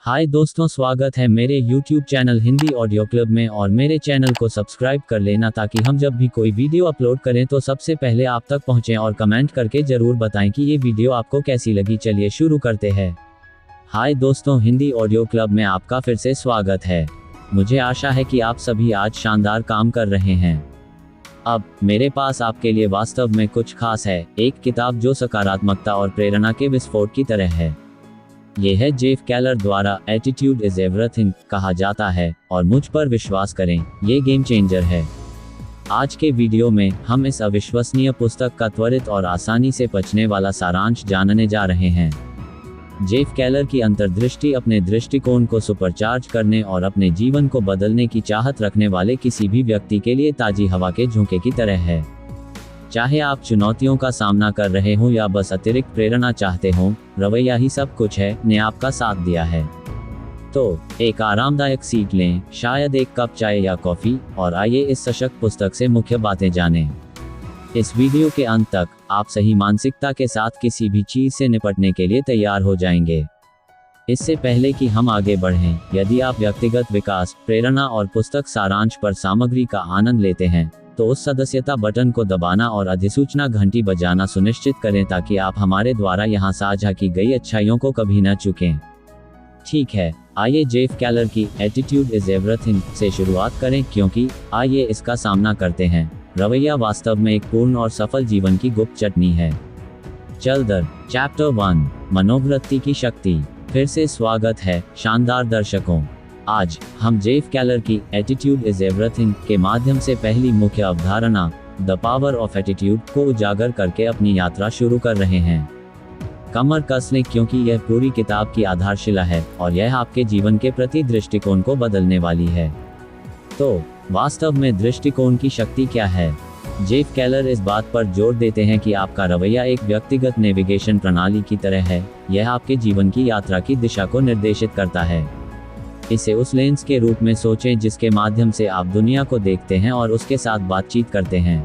हाय दोस्तों, स्वागत है मेरे YouTube channel Hindi audio club में। और मेरे चैनल को सब्सक्राइब कर लेना ताकि हम जब भी कोई वीडियो अपलोड करें तो सबसे पहले आप तक पहुंचे। और कमेंट करके ज़रूर बताएं कि ये वीडियो आपको कैसी लगी। चलिए शुरू करते हैं। हाय दोस्तों, हिंदी ऑडियो क्लब में आपका फिर से स्वागत है। मुझे आशा है कि आप सभी आज शानदार काम कर रहे हैं। अब मेरे पास आपके लिए वास्तव में कुछ खास है, एक किताब जो सकारात्मकता और प्रेरणा के विस्फोट की तरह है। ये है जेफ केलर द्वारा एटीट्यूड इज एवरीथिंग कहा जाता है, और मुझ पर विश्वास करें, ये गेम चेंजर है। आज के वीडियो में हम इस अविश्वसनीय पुस्तक का त्वरित और आसानी से पचने वाला सारांश जानने जा रहे हैं। जेफ केलर की अंतर्दृष्टि अपने दृष्टिकोण को सुपरचार्ज करने और अपने जीवन को बदलने की चाहत रखने वाले किसी भी व्यक्ति के लिए ताजी हवा के झोंके की तरह है। चाहे आप चुनौतियों का सामना कर रहे हों या बस अतिरिक्त प्रेरणा चाहते हों, रवैया ही सब कुछ है ने आपका साथ दिया है। तो एक आरामदायक सीट लें, शायद एक कप चाय या कॉफ़ी, और आइए इस सशक्त पुस्तक से मुख्य बातें जानें। इस वीडियो के अंत तक आप सही मानसिकता के साथ किसी भी चीज़ से निपटने के लिए तैयार हो जाएंगे। इससे पहले कि हम आगे बढ़ें, यदि आप व्यक्तिगत विकास, प्रेरणा और पुस्तक सारांश पर सामग्री का आनंद लेते हैं तो उस सदस्यता बटन को दबाना और अधिसूचना घंटी बजाना सुनिश्चित करें ताकि आप हमारे द्वारा यहां साझा की गई अच्छाइयों को कभी न चूकें। ठीक है, आइए जेफ केलर की एटीट्यूड इज एवरीथिंग से शुरुआत करें, क्योंकि आइए इसका सामना करते हैं। रवैया वास्तव में एक पूर्ण और सफल जीवन की गुप्त चटनी है। चलदर चैप्टर 1, मनोवृत्ति की शक्ति। फिर से स्वागत है शानदार दर्शकों। आज हम जेफ केलर की एटीट्यूड इज एवरीथिंग के माध्यम से पहली मुख्य अवधारणा द पावर ऑफ एटीट्यूड को उजागर करके अपनी यात्रा शुरू कर रहे हैं। कमर कस लें, क्योंकि यह पूरी किताब की आधारशिला है और यह आपके जीवन के प्रति दृष्टिकोण को बदलने वाली है। तो वास्तव में दृष्टिकोण की शक्ति क्या है? जेफ केलर इस बात पर जोर देते हैं कि आपका रवैया एक व्यक्तिगत नेविगेशन प्रणाली की तरह है। यह आपके जीवन की यात्रा की दिशा को निर्देशित करता है। इसे उस लेंस के रूप में सोचें जिसके माध्यम से आप दुनिया को देखते हैं और उसके साथ बातचीत करते हैं।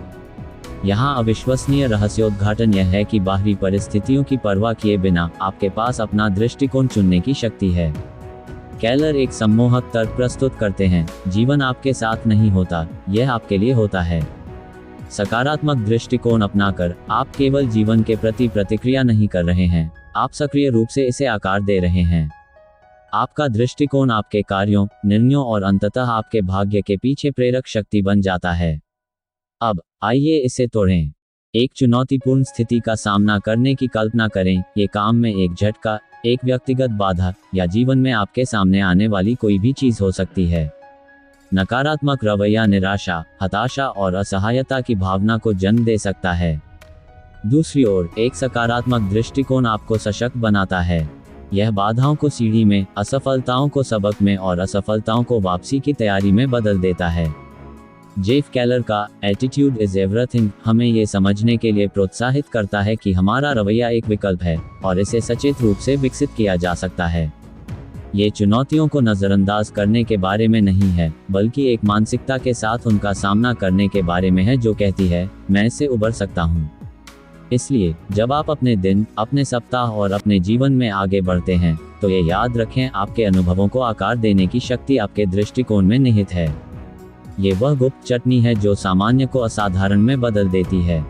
यहाँ अविश्वसनीय रहस्योद्घाटन यह है कि बाहरी परिस्थितियों की परवाह किए बिना आपके पास अपना दृष्टिकोण चुनने की शक्ति है। केलर एक सम्मोहक तर्क प्रस्तुत करते हैं, जीवन आपके साथ नहीं होता, यह आपके लिए होता है। सकारात्मक दृष्टिकोण अपनाकर आप केवल जीवन के प्रति प्रतिक्रिया नहीं कर रहे हैं, आप सक्रिय रूप से इसे आकार दे रहे हैं। आपका दृष्टिकोण आपके कार्यों, निर्णयों और अंततः आपके भाग्य के पीछे प्रेरक शक्ति बन जाता है। अब आइए इसे तोड़ें। एक चुनौतीपूर्ण स्थिति का सामना करने की कल्पना करें। ये काम में एक झटका, एक व्यक्तिगत बाधा, या जीवन में आपके सामने आने वाली कोई भी चीज हो सकती है। नकारात्मक रवैया निराशा, हताशा और असहायता की भावना को जन्म दे सकता है। दूसरी ओर एक सकारात्मक दृष्टिकोण आपको सशक्त बनाता है। यह बाधाओं को सीढ़ी में, असफलताओं को सबक में और असफलताओं को वापसी की तैयारी में बदल देता है। जेफ केलर का एटीट्यूड इज एवरीथिंग हमें ये समझने के लिए प्रोत्साहित करता है कि हमारा रवैया एक विकल्प है और इसे सचेत रूप से विकसित किया जा सकता है। ये चुनौतियों को नज़रअंदाज करने के बारे में नहीं है, बल्कि एक मानसिकता के साथ उनका सामना करने के बारे में है जो कहती है, मैं इससे उबर सकता हूँ। इसलिए जब आप अपने दिन, अपने सप्ताह और अपने जीवन में आगे बढ़ते हैं तो ये याद रखें, आपके अनुभवों को आकार देने की शक्ति आपके दृष्टिकोण में निहित है। ये वह गुप्त चटनी है जो सामान्य को असाधारण में बदल देती है।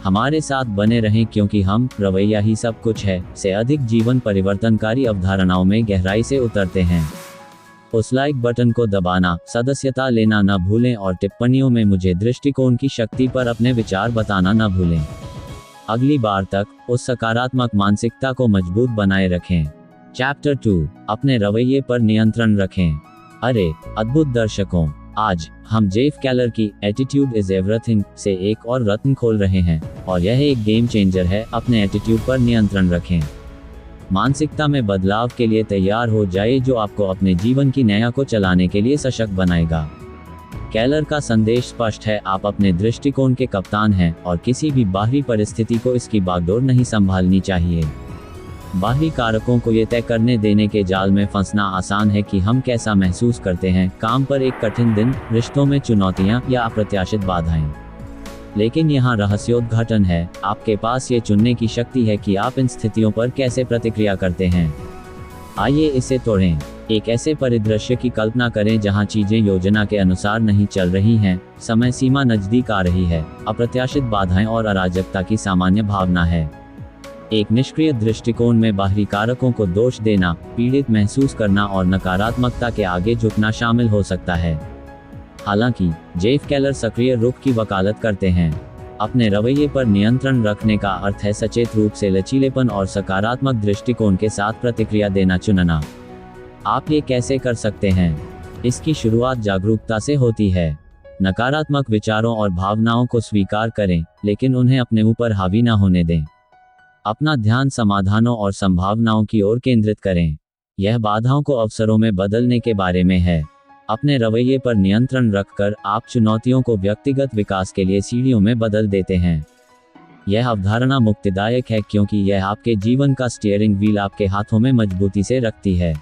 हमारे साथ बने रहें, क्योंकि हम रवैया ही सब कुछ है से अधिक जीवन परिवर्तनकारी अवधारणाओं में गहराई से उतरते हैं। उस लाइक बटन को दबाना, सदस्यता लेना न भूलें और टिप्पणियों में मुझे दृष्टिकोण की शक्ति पर अपने विचार बताना न भूलें। अगली बार तक उस सकारात्मक मानसिकता को मजबूत बनाए रखें। चैप्टर 2, अपने रवैये पर नियंत्रण रखें। अरे अद्भुत दर्शकों, आज हम जेफ केलर की एटीट्यूड इज एवरीथिंग से एक और रत्न खोल रहे हैं, और यह एक गेम चेंजर है। अपने एटीट्यूड पर नियंत्रण रखें। मानसिकता में बदलाव के लिए तैयार हो जाए जो आपको अपने जीवन की नैया को चलाने के लिए सशक्त बनाएगा। केलर का संदेश स्पष्ट है, आप अपने दृष्टिकोण के कप्तान हैं और किसी भी बाहरी परिस्थिति को इसकी बागडोर नहीं संभालनी चाहिए। बाहरी कारकों को ये तय करने देने के जाल में फंसना आसान है कि हम कैसा महसूस करते हैं, काम पर एक कठिन दिन, रिश्तों में चुनौतियां या अप्रत्याशित बाधाएं। लेकिन यहाँ रहस्योद्घाटन है, आपके पास ये चुनने की शक्ति है कि आप इन स्थितियों पर कैसे प्रतिक्रिया करते हैं। आइए इसे तोड़ें। एक ऐसे परिदृश्य की कल्पना करें जहां चीजें योजना के अनुसार नहीं चल रही हैं, समय सीमा नजदीक आ रही है, अप्रत्याशित बाधाएं और अराजकता की सामान्य भावना है। एक निष्क्रिय दृष्टिकोण में बाहरी कारकों को दोष देना, पीड़ित महसूस करना और नकारात्मकता के आगे झुकना शामिल हो सकता है। हालांकि जेफ केलर सक्रिय रुख की वकालत करते हैं। अपने रवैये पर नियंत्रण रखने का अर्थ है सचेत रूप से लचीलेपन और सकारात्मक दृष्टिकोण के साथ प्रतिक्रिया देना चुनना। आप ये कैसे कर सकते हैं? इसकी शुरुआत जागरूकता से होती है। नकारात्मक विचारों और भावनाओं को स्वीकार करें, लेकिन उन्हें अपने ऊपर हावी न होने दें। अपना ध्यान समाधानों और संभावनाओं की ओर केंद्रित करें। यह बाधाओं को अवसरों में बदलने के बारे में है। अपने रवैये पर नियंत्रण रखकर आप चुनौतियों को व्यक्तिगत विकास के लिए सीढ़ियों में बदल देते हैं। यह अवधारणा मुक्तिदायक है क्योंकि यह आपके जीवन का स्टीयरिंग व्हील आपके हाथों में मजबूती से रखती है।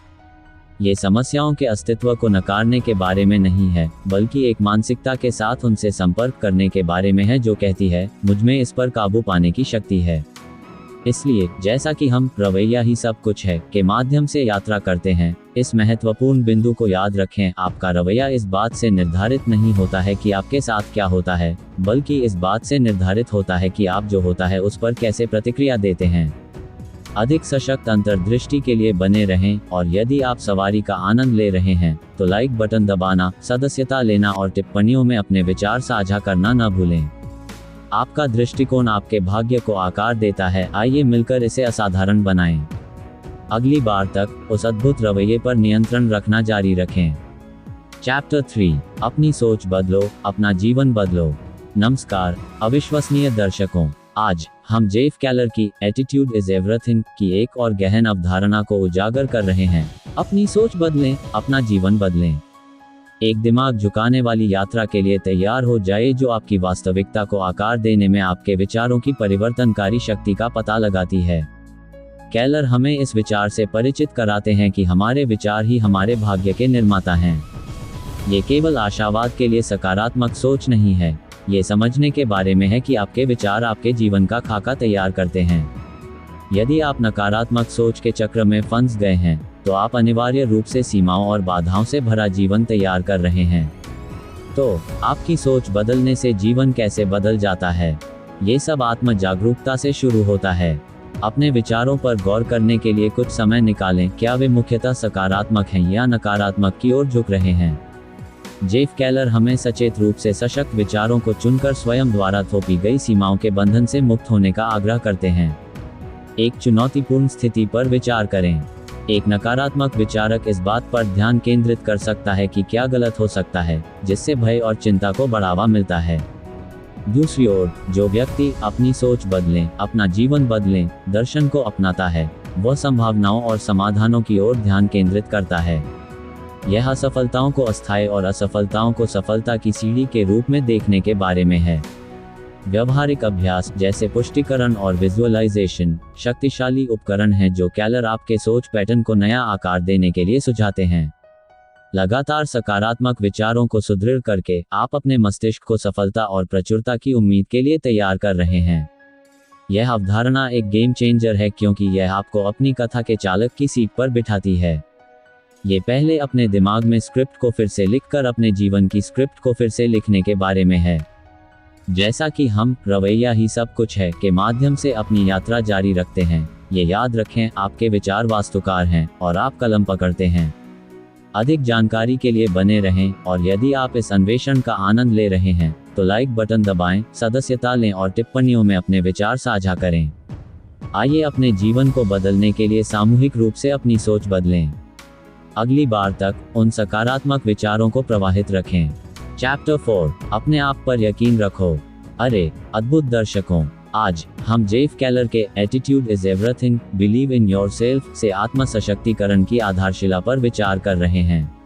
ये समस्याओं के अस्तित्व को नकारने के बारे में नहीं है, बल्कि एक मानसिकता के साथ उनसे संपर्क करने के बारे में है जो कहती है, मुझमें इस पर काबू पाने की शक्ति है। इसलिए जैसा कि हम रवैया ही सब कुछ है के माध्यम से यात्रा करते हैं, इस महत्वपूर्ण बिंदु को याद रखें, आपका रवैया इस बात से निर्धारित नहीं होता है कि आपके साथ क्या होता है, बल्कि इस बात से निर्धारित होता है कि आप जो होता है उस पर कैसे प्रतिक्रिया देते हैं। अधिक सशक्त अंतर्दृष्टि के लिए बने रहें, और यदि आप सवारी का आनंद ले रहे हैं तो लाइक बटन दबाना, सदस्यता लेना और टिप्पणियों में अपने विचार साझा करना न भूलें। आपका दृष्टिकोण आपके भाग्य को आकार देता है, आइए मिलकर इसे असाधारण बनाएं। अगली बार तक उस अद्भुत रवैये पर नियंत्रण रखना जारी रखें। चैप्टर 3, अपनी सोच बदलो, अपना जीवन बदलो। नमस्कार अविश्वसनीय दर्शकों, आज हम जेफ केलर की एटीट्यूड इज एवरीथिंग की एक और गहन अवधारणा को उजागर कर रहे हैं। अपनी सोच बदलें, अपना जीवन बदलें। एक दिमाग झुकाने वाली यात्रा के लिए तैयार हो जाए जो आपकी वास्तविकता को आकार देने में आपके विचारों की परिवर्तनकारी शक्ति का पता लगाती है। केलर हमें इस विचार से परिचित कराते हैं कि हमारे विचार ही हमारे भाग्य के निर्माता हैं। ये केवल आशावाद के लिए सकारात्मक सोच नहीं है, ये समझने के बारे में है कि आपके विचार आपके जीवन का खाका तैयार करते हैं। यदि आप नकारात्मक सोच के चक्र में फंस गए हैं, तो आप अनिवार्य रूप से सीमाओं और बाधाओं से भरा जीवन तैयार कर रहे हैं। तो आपकी सोच बदलने से जीवन कैसे बदल जाता है? ये सब आत्म जागरूकता से शुरू होता है। अपने विचारों पर गौर करने के लिए कुछ समय निकालें, क्या वे मुख्यतः सकारात्मक हैं या नकारात्मक की ओर झुक रहे हैं? जेफ केलर हमें सचेत रूप से सशक्त विचारों को चुनकर स्वयं द्वारा थोपी गई सीमाओं के बंधन से मुक्त होने का आग्रह करते हैं। एक चुनौतीपूर्ण स्थिति पर विचार करें। एक नकारात्मक विचारक इस बात पर ध्यान केंद्रित कर सकता है कि क्या गलत हो सकता है, जिससे भय और चिंता को बढ़ावा मिलता है। दूसरी ओर, जो व्यक्ति अपनी सोच बदलें, अपना जीवन बदलें दर्शन को अपनाता है, वह संभावनाओं और समाधानों की ओर ध्यान केंद्रित करता है। यह असफलताओं को अस्थायी और असफलताओं को सफलता की सीढ़ी के रूप में देखने के बारे में है। व्यवहारिक अभ्यास जैसे पुष्टिकरण और विजुअलाइजेशन शक्तिशाली उपकरण हैं जो केलर आपके सोच पैटर्न को नया आकार देने के लिए सुझाते हैं। लगातार सकारात्मक विचारों को सुदृढ़ करके आप अपने मस्तिष्क को सफलता और प्रचुरता की उम्मीद के लिए तैयार कर रहे हैं। यह अवधारणा एक गेम चेंजर है क्योंकि यह आपको अपनी कथा के चालक की सीट पर बिठाती है। ये पहले अपने दिमाग में स्क्रिप्ट को फिर से लिखकर अपने जीवन की स्क्रिप्ट को फिर से लिखने के बारे में है। जैसा कि हम रवैया ही सब कुछ है के माध्यम से अपनी यात्रा जारी रखते हैं, ये याद रखें, आपके विचार वास्तुकार हैं और आप कलम पकड़ते हैं। अधिक जानकारी के लिए बने रहें, और यदि आप इस अन्वेषण का आनंद ले रहे हैं तो लाइक बटन दबाएं, सदस्यता लें और टिप्पणियों में अपने विचार साझा करें। आइए अपने जीवन को बदलने के लिए सामूहिक रूप से अपनी सोच बदलें। अगली बार तक उन सकारात्मक विचारों को प्रवाहित रखें। चैप्टर 4, अपने आप पर यकीन रखो। अरे अद्भुत दर्शकों, आज हम जेफ केलर के attitude is everything, believe in yourself से आत्म सशक्तिकरण की आधारशिला पर विचार कर रहे हैं।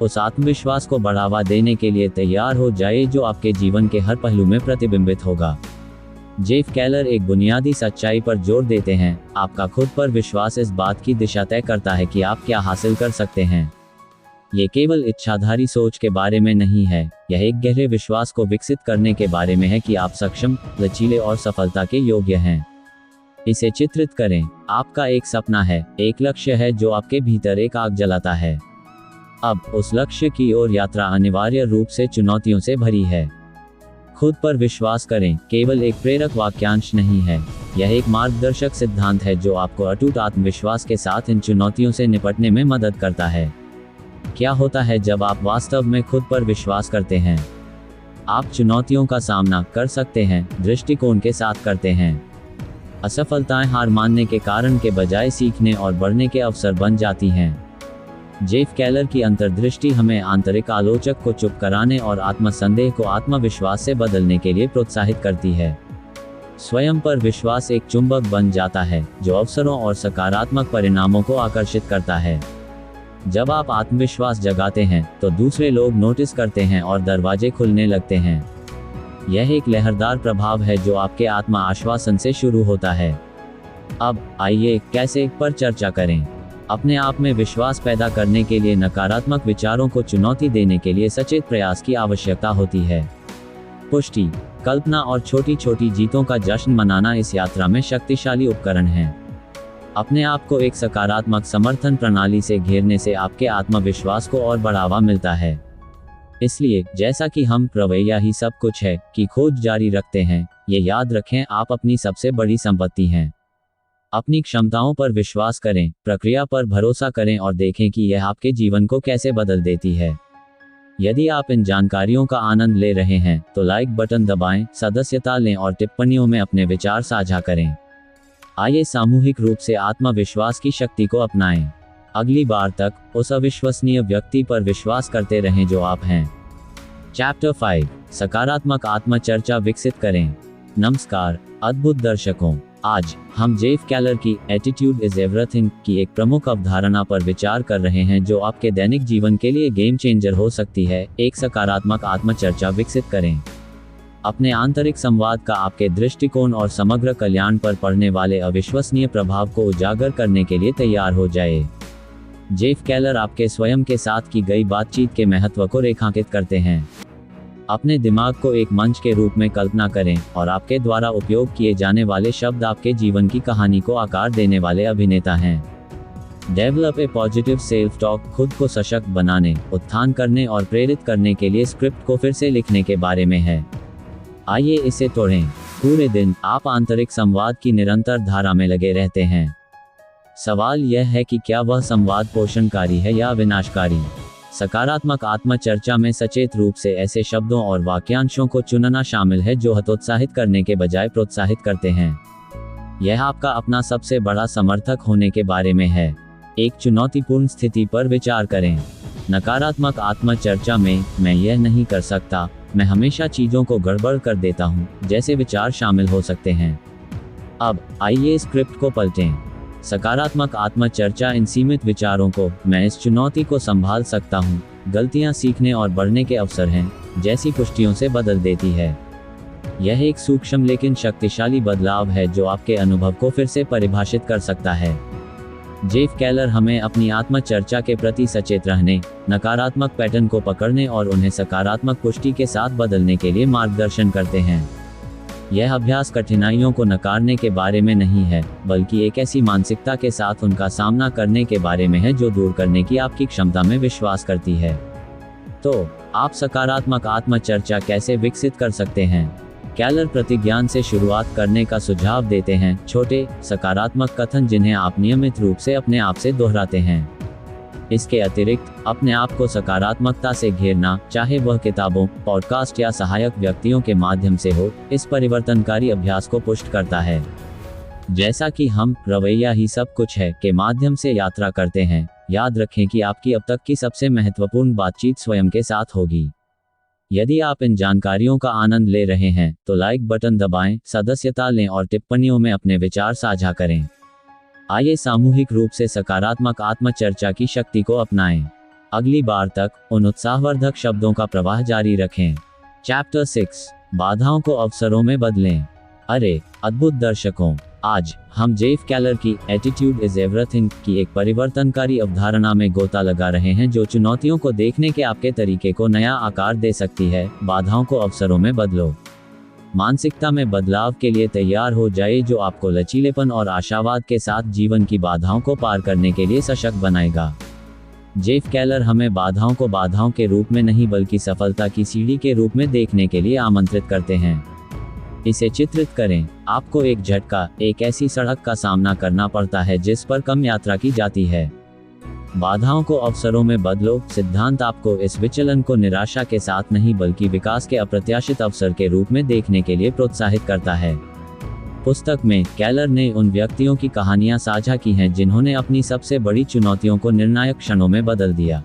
उस आत्मविश्वास को बढ़ावा देने के लिए तैयार हो जाए जो आपके जीवन के हर पहलू में प्रतिबिंबित होगा। जेफ केलर एक बुनियादी सच्चाई पर जोर देते हैं, आपका खुद पर विश्वास इस बात की दिशा तय करता है कि आप क्या हासिल कर सकते हैं। ये केवल इच्छाधारी सोच के बारे में नहीं है, यह एक गहरे विश्वास को विकसित करने के बारे में है कि आप सक्षम, लचीले और सफलता के योग्य हैं। इसे चित्रित करें। आपका एक सपना है, एक लक्ष्य है जो आपके भीतर एक आग जलाता है। अब उस लक्ष्य की ओर यात्रा अनिवार्य रूप से चुनौतियों से भरी है। खुद पर विश्वास करें केवल एक प्रेरक वाक्यांश नहीं है, यह एक मार्गदर्शक सिद्धांत है जो आपको अटूट आत्मविश्वास के साथ इन चुनौतियों से निपटने में मदद करता है। क्या होता है जब आप वास्तव में खुद पर विश्वास करते हैं? आप चुनौतियों का सामना कर सकते हैं, दृष्टिकोण के साथ करते हैं। असफलताएं हार मानने के कारण के बजाय सीखने और बढ़ने के अवसर बन जाती हैं। जेफ केलर की अंतर्दृष्टि हमें आंतरिक आलोचक को चुप कराने और आत्मसंदेह को आत्मविश्वास से बदलने के लिए प्रोत्साहित करती है। स्वयं पर विश्वास एक चुंबक बन जाता है जो अवसरों और सकारात्मक परिणामों को आकर्षित करता है। जब आप आत्मविश्वास जगाते हैं तो दूसरे लोग नोटिस करते हैं और दरवाजे खुलने लगते हैं। यह एक लहरदार प्रभाव है जो आपके आत्मा आश्वासन से शुरू होता है। अब आइए कैसे पर चर्चा करें। अपने आप में विश्वास पैदा करने के लिए नकारात्मक विचारों को चुनौती देने के लिए सचेत प्रयास की आवश्यकता होती है। पुष्टि, कल्पना और छोटी छोटी जीतों का जश्न मनाना इस यात्रा में शक्तिशाली उपकरण हैं। अपने आप को एक सकारात्मक समर्थन प्रणाली से घेरने से आपके आत्मविश्वास को और बढ़ावा मिलता है। इसलिए जैसा कि हम रवैया ही सब कुछ है कि खोज जारी रखते हैं, ये याद रखें आप अपनी सबसे बड़ी संपत्ति हैं। अपनी क्षमताओं पर विश्वास करें, प्रक्रिया पर भरोसा करें और देखें कि यह आपके जीवन को कैसे बदल देती है। यदि आप इन जानकारियों का आनंद ले रहे हैं तो लाइक बटन दबाएं, सदस्यता लें और टिप्पणियों में अपने विचार साझा करें। आइए सामूहिक रूप से आत्मविश्वास की शक्ति को अपनाएं। अगली बार तक उस अविश्वसनीय व्यक्ति पर विश्वास करते रहें जो आप हैं। चैप्टर 5, सकारात्मक आत्मचर्चा विकसित करें। नमस्कार अद्भुत दर्शकों, आज हम जेफ केलर की एटीट्यूड इज एवरीथिंग की एक प्रमुख अवधारणा पर विचार कर रहे हैं जो आपके दैनिक जीवन के लिए गेम चेंजर हो सकती है। एक सकारात्मक आत्मचर्चा विकसित करें। अपने आंतरिक संवाद का आपके दृष्टिकोण और समग्र कल्याण पर पड़ने वाले अविश्वसनीय प्रभाव को उजागर करने के लिए तैयार हो जाए। जेफ केलर आपके स्वयं के साथ की गई बातचीत के महत्व को रेखांकित करते हैं। अपने दिमाग को एक मंच के रूप में कल्पना करें और आपके द्वारा उपयोग किए जाने वाले शब्द आपके जीवन की कहानी को आकार देने वाले अभिनेता हैं। Develop a positive self talk खुद को सशक्त बनाने, उत्थान करने और प्रेरित करने के लिए स्क्रिप्ट को फिर से लिखने के बारे में है। आइए इसे तोड़ें। पूरे दिन आप आंतरिक संवाद की निरंतर धारा में लगे रहते हैं। सवाल यह है कि क्या वह संवाद पोषणकारी है या विनाशकारी। सकारात्मक आत्मचर्चा में सचेत रूप से ऐसे शब्दों और वाक्यांशों को चुनना शामिल है जो हतोत्साहित करने के बजाय प्रोत्साहित करते हैं। यह आपका अपना सबसे बड़ा समर्थक होने के बारे में है। एक चुनौतीपूर्ण स्थिति पर विचार करें। नकारात्मक आत्मचर्चा में मैं यह नहीं कर सकता, मैं हमेशा चीजों को गड़बड़ कर देता हूँ जैसे विचार शामिल हो सकते हैं। अब आइए स्क्रिप्ट को पलटें। सकारात्मक आत्मचर्चा इन सीमित विचारों को मैं इस चुनौती को संभाल सकता हूँ, गलतियाँ सीखने और बढ़ने के अवसर हैं जैसी पुष्टियों से बदल देती है। यह एक सूक्ष्म लेकिन शक्तिशाली बदलाव है जो आपके अनुभव को फिर से परिभाषित कर सकता है। जेफ केलर हमें अपनी आत्मचर्चा के प्रति सचेत रहने, नकारात्मक पैटर्न को पकड़ने और उन्हें सकारात्मक पुष्टि के साथ बदलने के लिए मार्गदर्शन करते हैं। यह अभ्यास कठिनाइयों को नकारने के बारे में नहीं है, बल्कि एक ऐसी मानसिकता के साथ उनका सामना करने के बारे में है जो दूर करने की आपकी क्षमता में विश्वास करती है। तो आप सकारात्मक आत्मचर्चा कैसे विकसित कर सकते हैं? केलर प्रतिज्ञान से शुरुआत करने का सुझाव देते हैं। छोटे सकारात्मक कथन जिन्हें आप नियमित रूप से अपने आप से दोहराते हैं। इसके अतिरिक्त अपने आप को सकारात्मकता से घेरना, चाहे वह किताबों, पॉडकास्ट या सहायक व्यक्तियों के माध्यम से हो, इस परिवर्तनकारी अभ्यास को पुष्ट करता है। जैसा कि हम रवैया ही सब कुछ है के माध्यम से यात्रा करते हैं, याद रखें कि आपकी अब तक की सबसे महत्वपूर्ण बातचीत स्वयं के साथ होगी। यदि आप इन जानकारियों का आनंद ले रहे हैं तो लाइक बटन दबाएं, सदस्यता लें और टिप्पणियों में अपने विचार साझा करें। आइए सामूहिक रूप से सकारात्मक आत्मचर्चा की शक्ति को अपनाएं। अगली बार तक उन उत्साहवर्धक शब्दों का प्रवाह जारी रखें। चैप्टर 6, बाधाओं को अवसरों में बदलें। अरे अद्भुत दर्शकों, आज हम जेफ केलर की एटीट्यूड इज एवरीथिंग की एक परिवर्तनकारी अवधारणा में गोता लगा रहे हैं जो चुनौतियों को देखने के आपके तरीके को नया आकार दे सकती है। बाधाओं को अवसरों में बदलो। मानसिकता में बदलाव के लिए तैयार हो जाए जो आपको लचीलेपन और आशावाद के साथ जीवन की बाधाओं को पार करने के लिए सशक्त बनाएगा। जेफ केलर हमें बाधाओं को बाधाओं के रूप में नहीं बल्कि सफलता की सीढ़ी के रूप में देखने के लिए आमंत्रित करते हैं। इसे चित्रित करें, आपको एक झटका, एक ऐसी सड़क का सामना करना पड़ता है जिस पर कम यात्रा की जाती है। बाधाओं को अवसरों में बदलो सिद्धांत आपको इस विचलन को निराशा के साथ नहीं बल्कि विकास के अप्रत्याशित अवसर के रूप में देखने के लिए प्रोत्साहित करता है। पुस्तक में केलर ने उन व्यक्तियों की कहानियां साझा की हैं जिन्होंने अपनी सबसे बड़ी चुनौतियों को निर्णायक क्षणों में बदल दिया।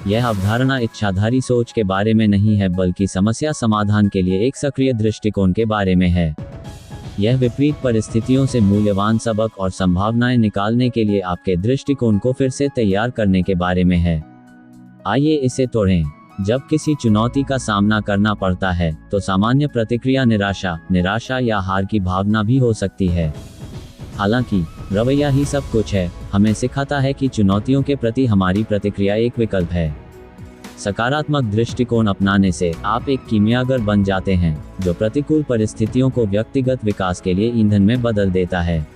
यह अवधारणा इच्छाधारी सोच के बारे में नहीं है बल्कि समस्या समाधान के लिए एक सक्रिय दृष्टिकोण के बारे में है। यह विपरीत परिस्थितियों से मूल्यवान सबक और संभावनाएं निकालने के लिए आपके दृष्टिकोण को फिर से तैयार करने के बारे में है। आइए इसे तोड़ें। जब किसी चुनौती का सामना करना पड़ता है तो सामान्य प्रतिक्रिया निराशा या हार की भावना भी हो सकती है। हालांकि रवैया ही सब कुछ है, हमें सिखाता है कि चुनौतियों के प्रति हमारी प्रतिक्रिया एक विकल्प है। सकारात्मक दृष्टिकोण अपनाने से आप एक कीमियागर बन जाते हैं जो प्रतिकूल परिस्थितियों को व्यक्तिगत विकास के लिए ईंधन में बदल देता है।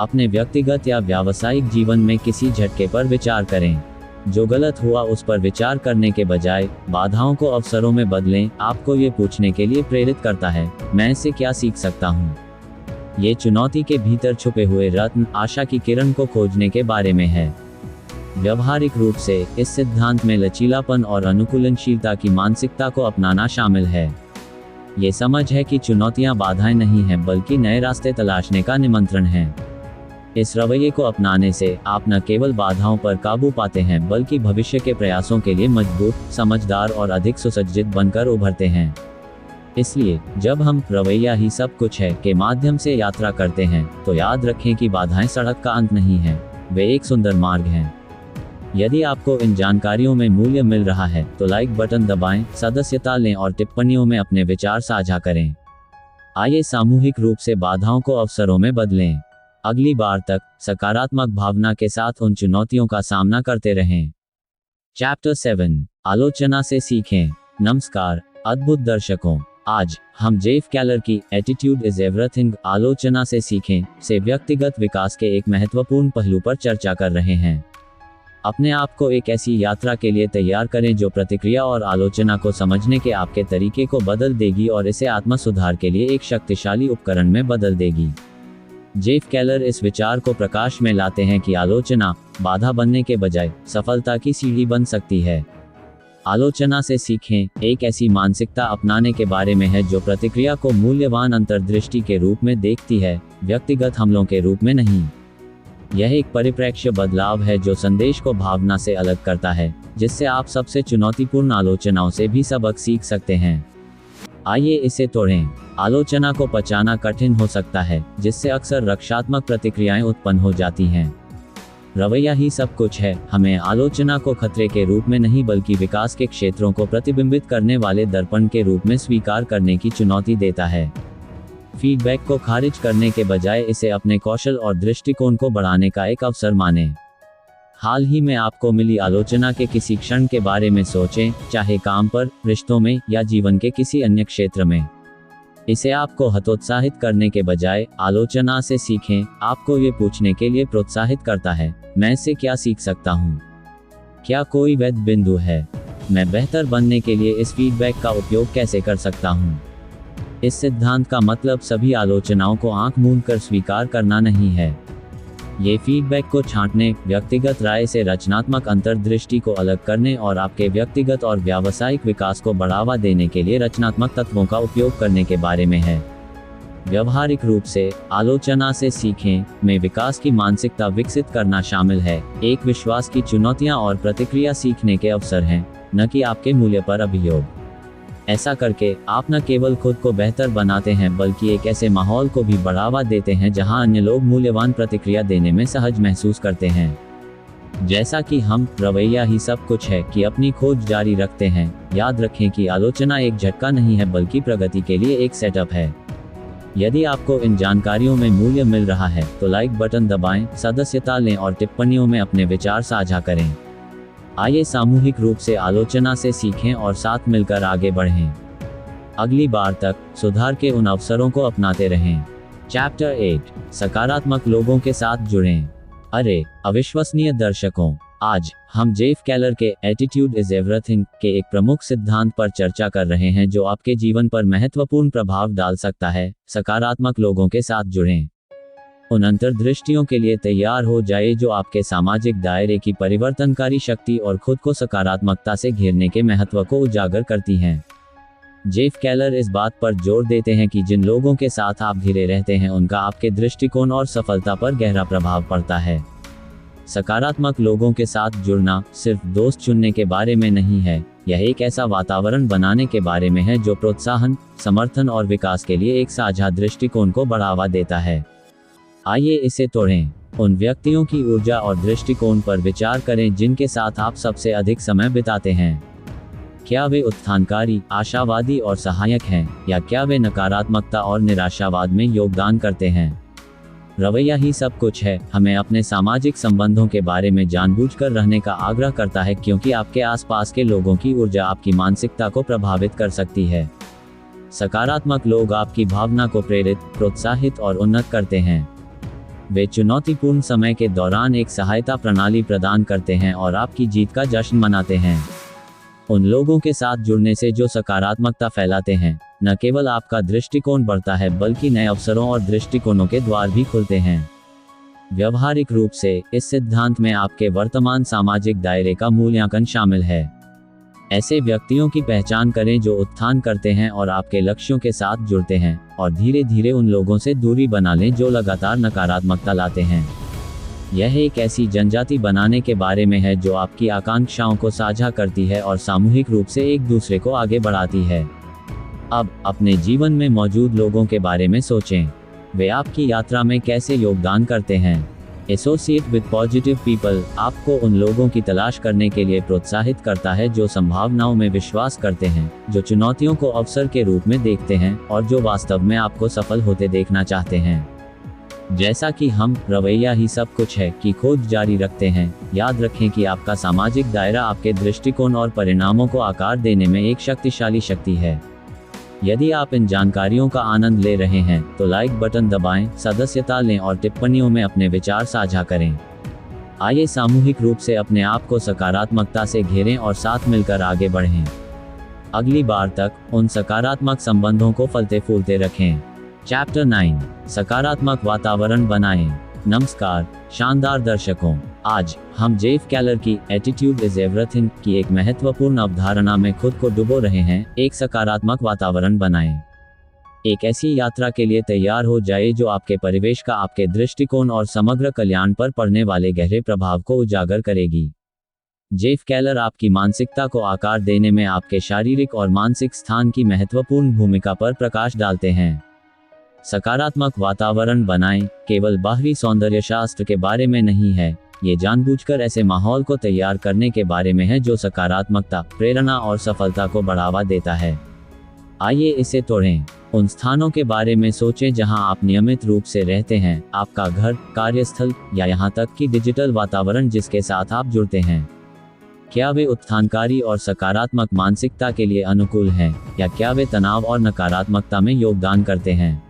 अपने व्यक्तिगत या व्यावसायिक जीवन में किसी झटके पर विचार करें। जो गलत हुआ उस पर विचार करने के बजाय बाधाओं को अवसरों में बदलें आपको ये पूछने के लिए प्रेरित करता है, मैं इससे क्या सीख सकता हूँ। ये चुनौती के भीतर छुपे हुए रत्न, आशा की किरण को खोजने के बारे में है। व्यवहारिक रूप से इस सिद्धांत में लचीलापन और अनुकूलनशीलता की मानसिकता को अपनाना शामिल है। ये समझ है कि चुनौतियां बाधाएं नहीं हैं बल्कि नए रास्ते तलाशने का निमंत्रण है। इस रवैये को अपनाने से आप न केवल बाधाओं पर काबू पाते हैं बल्कि भविष्य के प्रयासों के लिए मजबूत, समझदार और अधिक सुसज्जित बनकर उभरते हैं। इसलिए जब हम रवैया ही सब कुछ है के माध्यम से यात्रा करते हैं तो याद रखें कि बाधाएं सड़क का अंत नहीं हैं, वे एक सुंदर मार्ग हैं। यदि आपको इन जानकारियों में मूल्य मिल रहा है तो लाइक बटन दबाएं, सदस्यता लें और टिप्पणियों में अपने विचार साझा करें। आइए सामूहिक रूप से बाधाओं को अवसरों में बदलें। अगली बार तक सकारात्मक भावना के साथ उन चुनौतियों का सामना करते रहें। चैप्टर 7 आलोचना से सीखें। नमस्कार अद्भुत दर्शकों, आज हम जेफ केलर की एटीट्यूड इज एवरीथिंग आलोचना से सीखें से व्यक्तिगत विकास के एक महत्वपूर्ण पहलू पर चर्चा कर रहे हैं। अपने आप को एक ऐसी यात्रा के लिए तैयार करें जो प्रतिक्रिया और आलोचना को समझने के आपके तरीके को बदल देगी और इसे आत्म सुधार के लिए एक शक्तिशाली उपकरण में बदल देगी। जेफ केलर इस विचार को प्रकाश में लाते हैं कि आलोचना बाधा बनने के बजाय सफलता की सीढ़ी बन सकती है। आलोचना से सीखें एक ऐसी मानसिकता अपनाने के बारे में है जो प्रतिक्रिया को मूल्यवान अंतर्दृष्टि के रूप में देखती है, व्यक्तिगत हमलों के रूप में नहीं। यह एक परिप्रेक्ष्य बदलाव है जो संदेश को भावना से अलग करता है, जिससे आप सबसे चुनौतीपूर्ण आलोचनाओं से भी सबक सीख सकते हैं। आइए इसे तोड़ें। आलोचना को पचाना कठिन हो सकता है, जिससे अक्सर रक्षात्मक प्रतिक्रियाएं उत्पन्न हो जाती हैं। रवैया ही सब कुछ है हमें आलोचना को खतरे के रूप में नहीं बल्कि विकास के क्षेत्रों को प्रतिबिंबित करने वाले दर्पण के रूप में स्वीकार करने की चुनौती देता है। फीडबैक को खारिज करने के बजाय इसे अपने कौशल और दृष्टिकोण को बढ़ाने का एक अवसर मानें। हाल ही में आपको मिली आलोचना के किसी क्षण के बारे में सोचें, चाहे काम पर, रिश्तों में या जीवन के किसी अन्य क्षेत्र में। इसे आपको हतोत्साहित करने के बजाय आलोचना से सीखें आपको ये पूछने के लिए प्रोत्साहित करता है, मैं इससे क्या सीख सकता हूँ। क्या कोई वैध बिंदु है? मैं बेहतर बनने के लिए इस फीडबैक का उपयोग कैसे कर सकता हूँ? इस सिद्धांत का मतलब सभी आलोचनाओं को आंख मूंद कर स्वीकार करना नहीं है। ये फीडबैक को छांटने, व्यक्तिगत राय से रचनात्मक अंतर्दृष्टि को अलग करने और आपके व्यक्तिगत और व्यावसायिक विकास को बढ़ावा देने के लिए रचनात्मक तत्वों का उपयोग करने के बारे में है। व्यवहारिक रूप से आलोचना से सीखें में विकास की मानसिकता विकसित करना शामिल है। एक विश्वास की चुनौतियां और प्रतिक्रिया सीखने के अवसर हैं, न कि आपके मूल्य पर अभियोग। ऐसा करके आप न केवल खुद को बेहतर बनाते हैं बल्कि एक ऐसे माहौल को भी बढ़ावा देते हैं जहां अन्य लोग मूल्यवान प्रतिक्रिया देने में सहज महसूस करते हैं। जैसा कि हम रवैया ही सब कुछ है कि अपनी खोज जारी रखते हैं, याद रखें कि आलोचना एक झटका नहीं है बल्कि प्रगति के लिए एक सेटअप है। यदि आपको इन जानकारियों में मूल्य मिल रहा है तो लाइक बटन दबाएं, सदस्यता लें और टिप्पणियों में अपने विचार साझा करें। आइए सामूहिक रूप से आलोचना से सीखें और साथ मिलकर आगे बढ़ें। अगली बार तक सुधार के उन अवसरों को अपनाते रहें। चैप्टर 8, सकारात्मक लोगों के साथ जुड़ें। अरे अविश्वसनीय दर्शकों, आज हम जेफ केलर के एटीट्यूड इज एवरीथिंग के एक प्रमुख सिद्धांत पर चर्चा कर रहे हैं जो आपके जीवन पर महत्वपूर्ण प्रभाव डाल सकता है। सकारात्मक लोगों के साथ जुड़ें। उन अंतर्दृष्टियों के लिए तैयार हो जाए जो आपके सामाजिक दायरे की परिवर्तनकारी शक्ति और खुद को सकारात्मकता से घेरने के महत्व को उजागर करती हैं। जेफ केलर इस बात पर जोर देते हैं कि जिन लोगों के साथ आप घिरे रहते हैं उनका आपके दृष्टिकोण और सफलता पर गहरा प्रभाव पड़ता है। सकारात्मक लोगों के साथ जुड़ना सिर्फ दोस्त चुनने के बारे में नहीं है, यह एक ऐसा वातावरण बनाने के बारे में है जो प्रोत्साहन, समर्थन और विकास के लिए एक साझा दृष्टिकोण को बढ़ावा देता है। आइए इसे तोड़ें। उन व्यक्तियों की ऊर्जा और दृष्टिकोण पर विचार करें जिनके साथ आप सबसे अधिक समय बिताते हैं। क्या वे उत्थानकारी, आशावादी और सहायक हैं, या क्या वे नकारात्मकता और निराशावाद में योगदान करते हैं? रवैया ही सब कुछ है हमें अपने सामाजिक संबंधों के बारे में जानबूझकर रहने का आग्रह करता है, क्योंकि आपके आसपास के लोगों की ऊर्जा आपकी मानसिकता को प्रभावित कर सकती है। सकारात्मक लोग आपकी भावना को प्रेरित, प्रोत्साहित और उन्नत करते हैं। वे चुनौतीपूर्ण समय के दौरान एक सहायता प्रणाली प्रदान करते हैं और आपकी जीत का जश्न मनाते हैं। उन लोगों के साथ जुड़ने से जो सकारात्मकता फैलाते हैं, न केवल आपका दृष्टिकोण बढ़ता है बल्कि नए अवसरों और दृष्टिकोणों के द्वार भी खुलते हैं। व्यवहारिक रूप से इस सिद्धांत में आपके वर्तमान सामाजिक दायरे का मूल्यांकन शामिल है। ऐसे व्यक्तियों की पहचान करें जो उत्थान करते हैं और आपके लक्ष्यों के साथ जुड़ते हैं, और धीरे धीरे उन लोगों से दूरी बना लें जो लगातार नकारात्मकता लाते हैं। यह एक ऐसी जनजाति बनाने के बारे में है जो आपकी आकांक्षाओं को साझा करती है और सामूहिक रूप से एक दूसरे को आगे बढ़ाती है। अब अपने जीवन में मौजूद लोगों के बारे में सोचें। वे आपकी यात्रा में कैसे योगदान करते हैं? एसोसिएट विद पॉजिटिव पीपल आपको उन लोगों की तलाश करने के लिए प्रोत्साहित करता है जो संभावनाओं में विश्वास करते हैं, जो चुनौतियों को अवसर के रूप में देखते हैं और जो वास्तव में आपको सफल होते देखना चाहते हैं। जैसा कि हम रवैया ही सब कुछ है की खोज जारी रखते हैं, याद रखें कि आपका सामाजिक दायरा आपके दृष्टिकोण और परिणामों को आकार देने में एक शक्तिशाली शक्ति है। यदि आप इन जानकारियों का आनंद ले रहे हैं तो लाइक बटन दबाएं, सदस्यता लें और टिप्पणियों में अपने विचार साझा करें। आइए सामूहिक रूप से अपने आप को सकारात्मकता से घेरें और साथ मिलकर आगे बढ़ें। अगली बार तक उन सकारात्मक संबंधों को फलते फूलते रखें। चैप्टर 9, सकारात्मक वातावरण बनाएं। नमस्कार शानदार दर्शकों, आज हम जेफ केलर की एटीट्यूड इज एवरीथिंग की एक महत्वपूर्ण अवधारणा में खुद को डुबो रहे हैं। एक सकारात्मक वातावरण बनाएं। एक ऐसी यात्रा के लिए तैयार हो जाए जो आपके परिवेश का आपके दृष्टिकोण और समग्र कल्याण पर पड़ने वाले गहरे प्रभाव को उजागर करेगी। जेफ केलर आपकी मानसिकता को आकार देने में आपके शारीरिक और मानसिक स्थान की महत्वपूर्ण भूमिका पर प्रकाश डालते हैं। सकारात्मक वातावरण बनाएं केवल बाहरी सौंदर्य शास्त्र के बारे में नहीं है, ये जानबूझकर ऐसे माहौल को तैयार करने के बारे में है जो सकारात्मकता, प्रेरणा और सफलता को बढ़ावा देता है। आइए इसे तोड़ें। उन स्थानों के बारे में सोचें जहां आप नियमित रूप से रहते हैं, आपका घर, कार्यस्थल या यहां तक कि डिजिटल वातावरण जिसके साथ आप जुड़ते हैं। क्या वे उत्थानकारी और सकारात्मक मानसिकता के लिए अनुकूल हैं, या क्या वे तनाव और नकारात्मकता में योगदान करते हैं?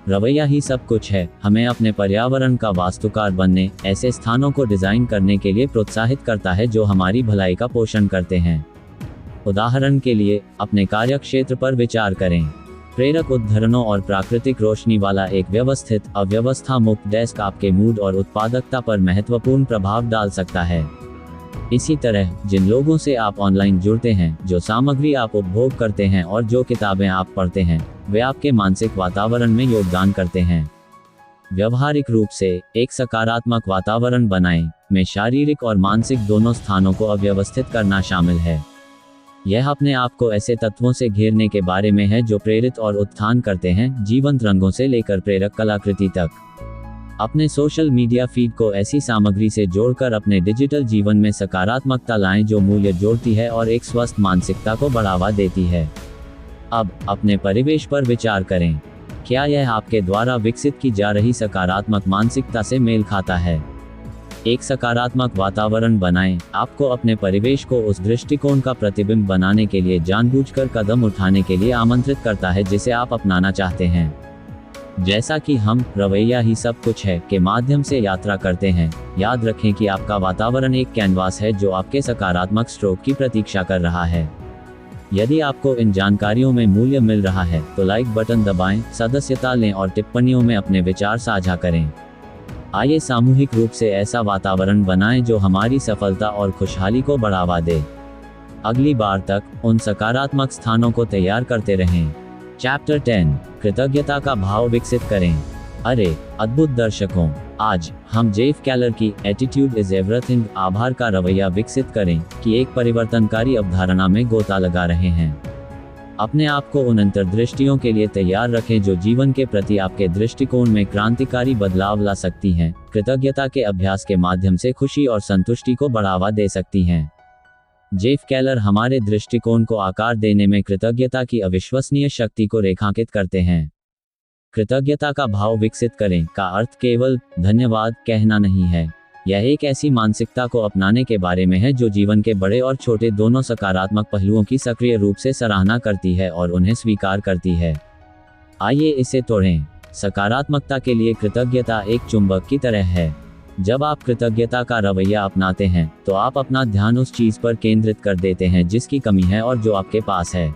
रवैया ही सब कुछ है हमें अपने पर्यावरण का वास्तुकार बनने, ऐसे स्थानों को डिजाइन करने के लिए प्रोत्साहित करता है जो हमारी भलाई का पोषण करते हैं। उदाहरण के लिए अपने कार्यक्षेत्र पर विचार करें। प्रेरक उद्धरणों और प्राकृतिक रोशनी वाला एक व्यवस्थित, अव्यवस्था मुक्त डेस्क आपके मूड और उत्पादकता पर महत्वपूर्ण प्रभाव डाल सकता है। इसी तरह जिन लोगों से आप ऑनलाइन जुड़ते हैं, जो सामग्री आप उपभोग करते हैं और जो किताबें आप पढ़ते हैं, वे आपके मानसिक वातावरण में योगदान करते हैं। व्यवहारिक रूप से एक सकारात्मक वातावरण बनाएं में शारीरिक और मानसिक दोनों स्थानों को अव्यवस्थित करना शामिल है। यह अपने आप को ऐसे तत्वों से घेरने के बारे में है जो प्रेरित और उत्थान करते हैं, जीवंत रंगों से लेकर प्रेरक कलाकृति तक। अपने सोशल मीडिया फीड को ऐसी सामग्री से जोड़कर अपने डिजिटल जीवन में सकारात्मकता लाएं जो मूल्य जोड़ती है और एक स्वस्थ मानसिकता को बढ़ावा देती है। अब अपने परिवेश पर विचार करें। क्या यह आपके द्वारा विकसित की जा रही सकारात्मक मानसिकता से मेल खाता है? एक सकारात्मक वातावरण बनाएं। आपको अपने परिवेश को उस दृष्टिकोण का प्रतिबिंब बनाने के लिए जानबूझकर कदम उठाने के लिए आमंत्रित करता है जिसे आप अपनाना चाहते हैं। जैसा कि हम रवैया ही सब कुछ है के माध्यम से यात्रा करते हैं, याद रखें कि आपका वातावरण एक कैनवास है जो आपके सकारात्मक स्ट्रोक की प्रतीक्षा कर रहा है। यदि आपको इन जानकारियों में मूल्य मिल रहा है तो लाइक बटन दबाएं, सदस्यता लें और टिप्पणियों में अपने विचार साझा करें। आइए सामूहिक रूप से ऐसा वातावरण बनाएं जो हमारी सफलता और खुशहाली को बढ़ावा दे। अगली बार तक उन सकारात्मक स्थानों को तैयार करते रहें। चैप्टर 10, कृतज्ञता का भाव विकसित करें। अरे अद्भुत दर्शकों, आज हम जेफ केलर की एटीट्यूड इज एवरीथिंग, आभार का रवैया विकसित करें कि एक परिवर्तनकारी अवधारणा में गोता लगा रहे हैं। अपने आप को उन अंतर्दृष्टियों के लिए तैयार रखें जो जीवन के प्रति आपके दृष्टिकोण में क्रांतिकारी बदलाव ला सकती हैं। कृतज्ञता के अभ्यास के माध्यम से खुशी और संतुष्टि को बढ़ावा दे सकती हैं। जेफ केलर हमारे दृष्टिकोण को आकार देने में कृतज्ञता की अविश्वसनीय शक्ति को रेखांकित करते हैं। कृतज्ञता का भाव विकसित करें का अर्थ केवल धन्यवाद कहना नहीं है। यह एक ऐसी मानसिकता को अपनाने के बारे में है जो जीवन के बड़े और छोटे दोनों सकारात्मक पहलुओं की सक्रिय रूप से सराहना करती है और उन्हें स्वीकार करती है। आइए इसे तोड़ें। सकारात्मकता के लिए कृतज्ञता एक चुंबक की तरह है। जब आप कृतज्ञता का रवैया अपनाते हैं तो आप अपना ध्यान उस चीज पर केंद्रित कर देते हैं जिसकी कमी है और जो आपके पास है।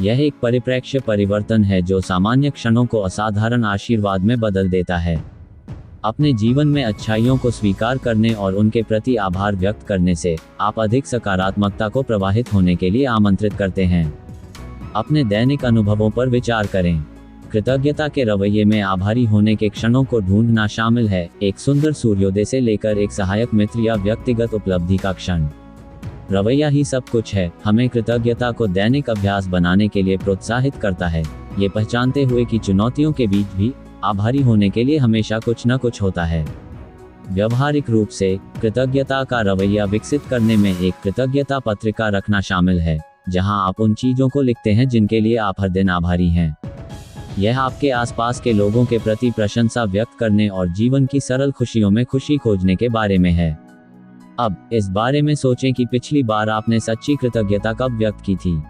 यह एक परिप्रेक्ष्य परिवर्तन है जो सामान्य क्षणों को असाधारण आशीर्वाद में बदल देता है। अपने जीवन में अच्छाइयों को स्वीकार करने और उनके प्रति आभार व्यक्त करने से आप अधिक सकारात्मकता को प्रवाहित होने के लिए आमंत्रित करते हैं। अपने दैनिक अनुभवों पर विचार करें। कृतज्ञता के रवैये में आभारी होने के क्षणों को ढूंढना शामिल है, एक सुंदर सूर्योदय से लेकर एक सहायक मित्र या व्यक्तिगत उपलब्धि का क्षण। रवैया ही सब कुछ है हमें कृतज्ञता को दैनिक अभ्यास बनाने के लिए प्रोत्साहित करता है, ये पहचानते हुए कि चुनौतियों के बीच भी आभारी होने के लिए हमेशा कुछ न कुछ होता है। व्यवहारिक रूप से कृतज्ञता का रवैया विकसित करने में एक कृतज्ञता पत्रिका रखना शामिल है, जहां आप उन चीजों को लिखते हैं जिनके लिए आप हर दिन आभारी हैं। यह आपके आसपास के लोगों के प्रति प्रशंसा व्यक्त करने और जीवन की सरल खुशियों में खुशी खोजने के बारे में है। अब इस बारे में सोचें कि पिछली बार आपने सच्ची कृतज्ञता कब व्यक्त की थी।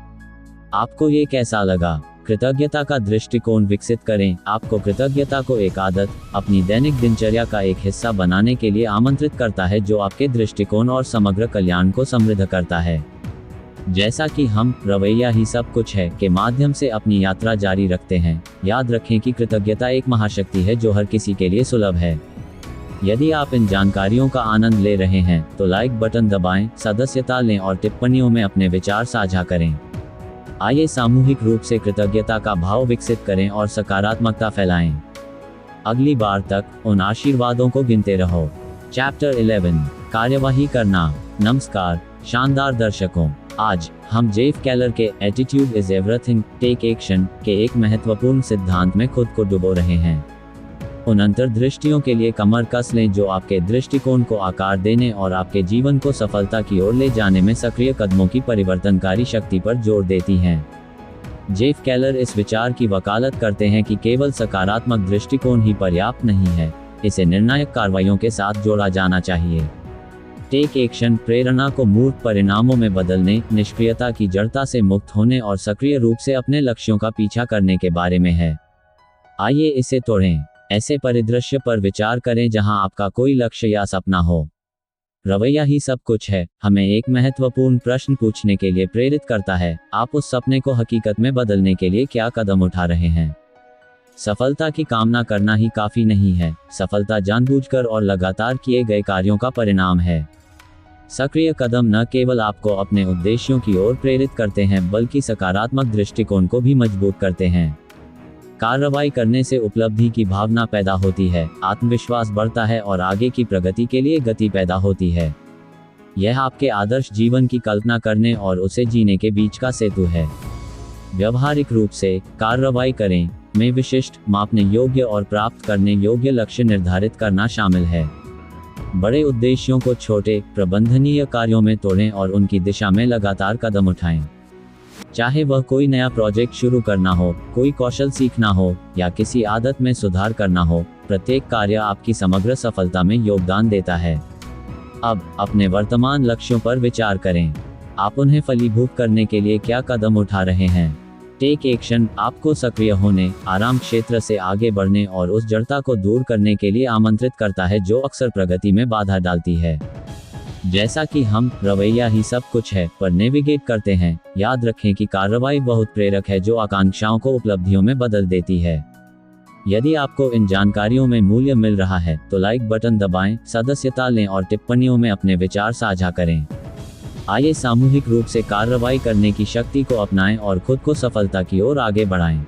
आपको ये कैसा लगा? कृतज्ञता का दृष्टिकोण विकसित करें। आपको कृतज्ञता को एक आदत, अपनी दैनिक दिनचर्या का एक हिस्सा बनाने के लिए आमंत्रित करता है जो आपके दृष्टिकोण और समग्र कल्याण को समृद्ध करता है। जैसा कि हम रवैया ही सब कुछ है के माध्यम से अपनी यात्रा जारी रखते हैं, याद रखें कि कृतज्ञता एक महाशक्ति है जो हर किसी के लिए सुलभ है। यदि आप इन जानकारियों का आनंद ले रहे हैं तो लाइक बटन दबाएं, सदस्यता लें और टिप्पणियों में अपने विचार साझा करें। आइए सामूहिक रूप से कृतज्ञता का भाव विकसित करें और सकारात्मकता फैलाएं। अगली बार तक उन आशीर्वादों को गिनते रहो। चैप्टर 11, कार्यवाही करना। नमस्कार शानदार दर्शकों, आज हम जेफ केलर के attitude is everything, take action के एक महत्वपूर्ण सिद्धांत में खुद को डुबो रहे हैं। उन अंतर्दृष्टियों के लिए कमर कस लें जो आपके दृष्टिकोण को आकार देने और आपके जीवन को सफलता की ओर ले जाने में सक्रिय कदमों की परिवर्तनकारी शक्ति पर जोर देती हैं। जेफ केलर इस विचार की वकालत करते हैं कि केवल सकारात्मक दृष्टिकोण ही पर्याप्त नहीं है, इसे निर्णायक कार्रवाइयों के साथ जोड़ा जाना चाहिए। टेक एक्शन प्रेरणा को मूर्त परिणामों में बदलने, निष्क्रियता की जड़ता से मुक्त होने और सक्रिय रूप से अपने लक्ष्यों का पीछा करने के बारे में है। आइए इसे तोड़ें। ऐसे परिदृश्य पर विचार करें जहां आपका कोई लक्ष्य या सपना हो। रवैया ही सब कुछ है हमें एक महत्वपूर्ण प्रश्न पूछने के लिए प्रेरित करता है, आप उस सपने को हकीकत में बदलने के लिए क्या कदम उठा रहे हैं। सफलता की कामना करना ही काफी नहीं है, सफलता जानबूझकर और लगातार किए गए कार्यों का परिणाम है। सक्रिय कदम न केवल आपको अपने उद्देश्यों की ओर प्रेरित करते हैं बल्कि सकारात्मक दृष्टिकोण को भी मजबूत करते हैं। कार्रवाई करने से उपलब्धि की भावना पैदा होती है, आत्मविश्वास बढ़ता है और आगे की प्रगति के लिए गति पैदा होती है। यह आपके आदर्श जीवन की कल्पना करने और उसे जीने के बीच का सेतु है। व्यवहारिक रूप से कार्रवाई करें में विशिष्ट, मापने योग्य और प्राप्त करने योग्य लक्ष्य निर्धारित करना शामिल है। बड़े उद्देश्यों को छोटे, प्रबंधनीय कार्यों में तोड़ें और उनकी दिशा में लगातार कदम उठाएं। चाहे वह कोई नया प्रोजेक्ट शुरू करना हो, कोई कौशल सीखना हो या किसी आदत में सुधार करना हो, प्रत्येक कार्य आपकी समग्र सफलता में योगदान देता है। अब अपने वर्तमान लक्ष्यों पर विचार करें। आप उन्हें फलीभूत करने के लिए क्या कदम उठा रहे हैं। टेक एक्शन आपको सक्रिय होने, आराम क्षेत्र से आगे बढ़ने और उस जड़ता को दूर करने के लिए आमंत्रित करता है जो अक्सर प्रगति में बाधा डालती है। जैसा कि हम रवैया ही सब कुछ है पर नेविगेट करते हैं, याद रखें कि कार्रवाई बहुत प्रेरक है जो आकांक्षाओं को उपलब्धियों में बदल देती है। यदि आपको इन जानकारियों में मूल्य मिल रहा है तो लाइक बटन दबाएं, सदस्यता लें और टिप्पणियों में अपने विचार साझा करें। आइए सामूहिक रूप से कार्रवाई करने की शक्ति को अपनाएं और खुद को सफलता की ओर आगे बढ़ाएं।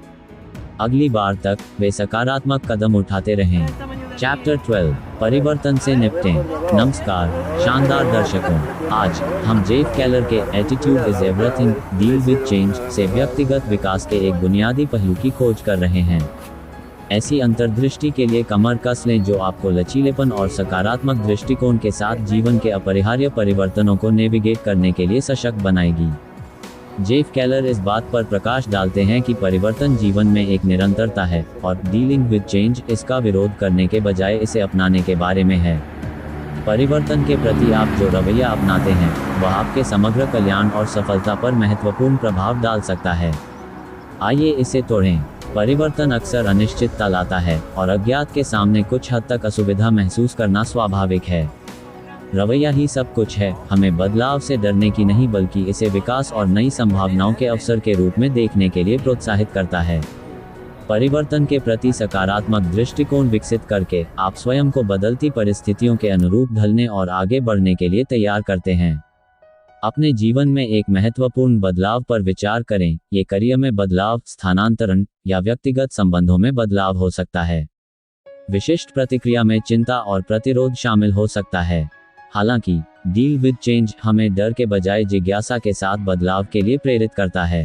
अगली बार तक वे सकारात्मक कदम उठाते रहें। चैप्टर 12 परिवर्तन से निपटें। नमस्कार शानदार दर्शकों, आज हम जेफ केलर के attitude is everything, deal with change से व्यक्तिगत विकास के एक बुनियादी पहलू की खोज कर रहे हैं। ऐसी अंतर्दृष्टि के लिए कमर कस लें जो आपको लचीलेपन और सकारात्मक दृष्टिकोण के साथ जीवन के अपरिहार्य परिवर्तनों को नेविगेट करने के लिए सशक्त बनाएगी। जेफ केलर इस बात पर प्रकाश डालते हैं कि परिवर्तन जीवन में एक निरंतरता है और डीलिंग विद चेंज इसका विरोध करने के बजाय इसे अपनाने के बारे में है। परिवर्तन के प्रति आप जो रवैया अपनाते हैं वह आपके समग्र कल्याण और सफलता पर महत्वपूर्ण प्रभाव डाल सकता है। आइए इसे तोड़ें। परिवर्तन अक्सर अनिश्चितता लाता है और अज्ञात के सामने कुछ हद तक असुविधा महसूस करना स्वाभाविक है। रवैया ही सब कुछ है हमें बदलाव से डरने की नहीं बल्कि इसे विकास और नई संभावनाओं के अवसर के रूप में देखने के लिए प्रोत्साहित करता है। परिवर्तन के प्रति सकारात्मक दृष्टिकोण विकसित करके आप स्वयं को बदलती परिस्थितियों के अनुरूप ढलने और आगे बढ़ने के लिए तैयार करते हैं। अपने जीवन में एक महत्वपूर्ण बदलाव पर विचार करें। ये करियर में बदलाव, स्थानांतरण या व्यक्तिगत संबंधों में बदलाव हो सकता है। विशिष्ट प्रतिक्रिया में चिंता और प्रतिरोध शामिल हो सकता है। हालांकि डील विद चेंज हमें डर के बजाय जिज्ञासा के साथ बदलाव के लिए प्रेरित करता है।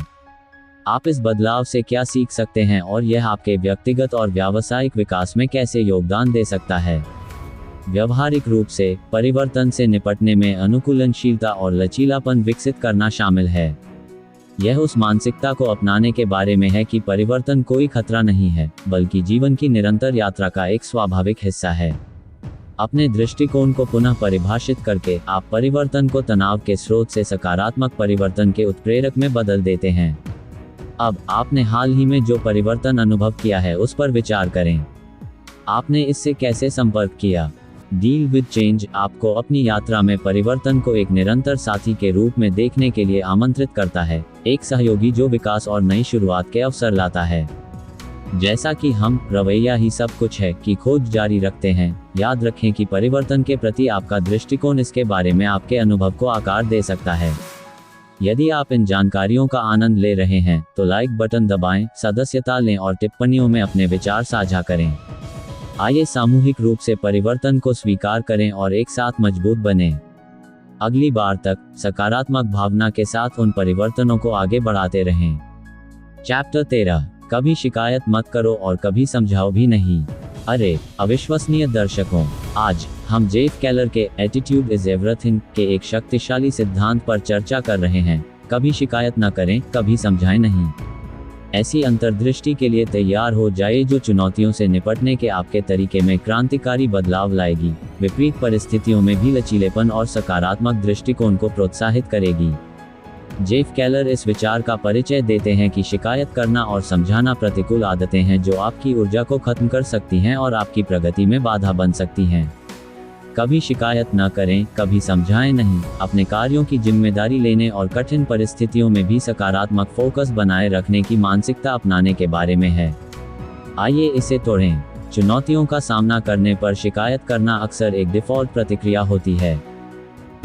आप इस बदलाव से क्या सीख सकते हैं और यह आपके व्यक्तिगत और व्यावसायिक विकास में कैसे योगदान दे सकता है। व्यावहारिक रूप से परिवर्तन से निपटने में अनुकूलनशीलता और लचीलापन विकसित करना शामिल है। यह उस मानसिकता को अपनाने के बारे में है कि परिवर्तन कोई खतरा नहीं है बल्कि जीवन की निरंतर यात्रा का एक स्वाभाविक हिस्सा है। अपने दृष्टिकोण को पुनः परिभाषित करके आप परिवर्तन को तनाव के स्रोत से सकारात्मक परिवर्तन के उत्प्रेरक में बदल देते हैं। अब आपने हाल ही में जो परिवर्तन अनुभव किया है उस पर विचार करें। आपने इससे कैसे संपर्क किया। डील विद चेंज आपको अपनी यात्रा में परिवर्तन को एक निरंतर साथी के रूप में देखने के लिए आमंत्रित करता है, एक सहयोगी जो विकास और नई शुरुआत के अवसर लाता है। जैसा कि हम रवैया ही सब कुछ है की खोज जारी रखते हैं, याद रखें कि परिवर्तन के प्रति आपका दृष्टिकोण इसके बारे में आपके अनुभव को आकार दे सकता है। यदि आप इन जानकारियों का आनंद ले रहे हैं तो लाइक बटन दबाएं, सदस्यता लें और टिप्पणियों में अपने विचार साझा करें। आइए सामूहिक रूप से परिवर्तन को स्वीकार करें और एक साथ मजबूत बनें। अगली बार तक सकारात्मक भावना के साथ उन परिवर्तनों को आगे बढ़ाते रहें। चैप्टर 13 कभी शिकायत मत करो और कभी समझाओ भी नहीं। अरे अविश्वसनीय दर्शकों, आज हम जेफ केलर के एटीट्यूड इज एवरीथिंग के एक शक्तिशाली सिद्धांत पर चर्चा कर रहे हैं। कभी शिकायत न करें, कभी समझाएं नहीं। ऐसी अंतर्दृष्टि के लिए तैयार हो जाए जो चुनौतियों से निपटने के आपके तरीके में क्रांतिकारी बदलाव लाएगी, विपरीत परिस्थितियों में भी लचीलेपन और सकारात्मक दृष्टिकोण को प्रोत्साहित करेगी। जेफ केलर इस विचार का परिचय देते हैं कि शिकायत करना और समझाना प्रतिकूल आदतें हैं जो आपकी ऊर्जा को खत्म कर सकती हैं और आपकी प्रगति में बाधा बन सकती हैं। कभी शिकायत न करें, कभी समझाएं नहीं। अपने कार्यों की जिम्मेदारी लेने और कठिन परिस्थितियों में भी सकारात्मक फोकस बनाए रखने की मानसिकता अपनाने के बारे में है। आइए इसे तोड़ें। चुनौतियों का सामना करने पर शिकायत करना अक्सर एक डिफ़ॉल्ट प्रतिक्रिया होती है।